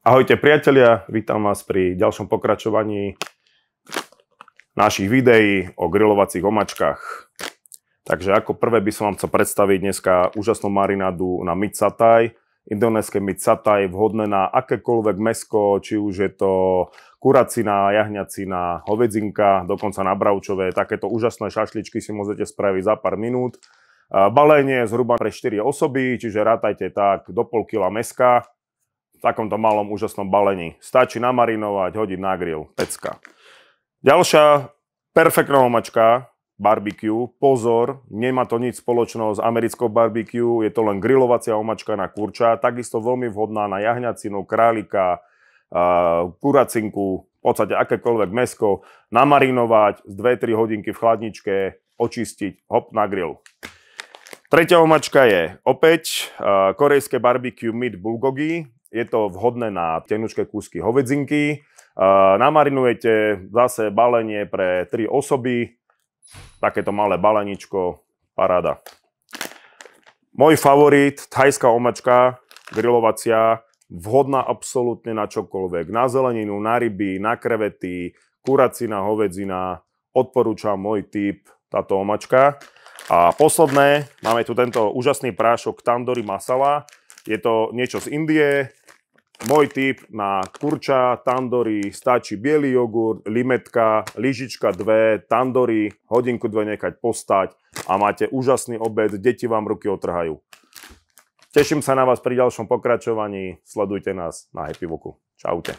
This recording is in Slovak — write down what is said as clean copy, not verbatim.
Ahojte priatelia, vítam vás pri ďalšom pokračovaní našich videí o grilovacích omačkách. Takže ako prvé by som vám chcel predstaviť dneska úžasnú marinádu na meat satay. Indonéske meat satay vhodné na akékoľvek mäsko, či už je to kuracina, jahňacina, hovedzinka, dokonca na bravčové. Takéto úžasné šašličky si môžete spraviť za pár minút. Balenie zhruba pre 4 osoby, čiže rátajte tak do pol kila mäska. V takomto malom úžasnom balení. Stačí namarinovať, hodiť na grill, pecka. Ďalšia perfektná omačka, barbecue. Pozor, nemá to nič spoločného s americkou barbecue, je to len grilovacia omačka na kurča, takisto veľmi vhodná na jahňacinu, králika, kuracinku, v podstate akékoľvek mäsko, namarinovať z 2-3 hodinky v chladničke, očistiť, hop na grill. Tretia omačka je opäť korejské barbecue meat bulgogi. Je to vhodné na tenučké kúsky hovedzinky. Namarinujete zase balenie pre 3 osoby. Takéto malé baleničko, paráda. Môj favorit, thajská omačka, grilovacia, vhodná absolútne na čokoľvek. Na zeleninu, na ryby, na krevety, kuracina, hovedzina. Odporúčam môj tip, táto omačka. A posledné, máme tu tento úžasný prášok tandoori masala. Je to niečo z Indie. Môj tip na kurča, tandoori, stačí biely jogurt, limetka, lyžička 2, tandoori, hodinku 2 nechať postať a máte úžasný obed, deti vám ruky otrhajú. Teším sa na vás pri ďalšom pokračovaní, sledujte nás na Happy Woku. Čaute.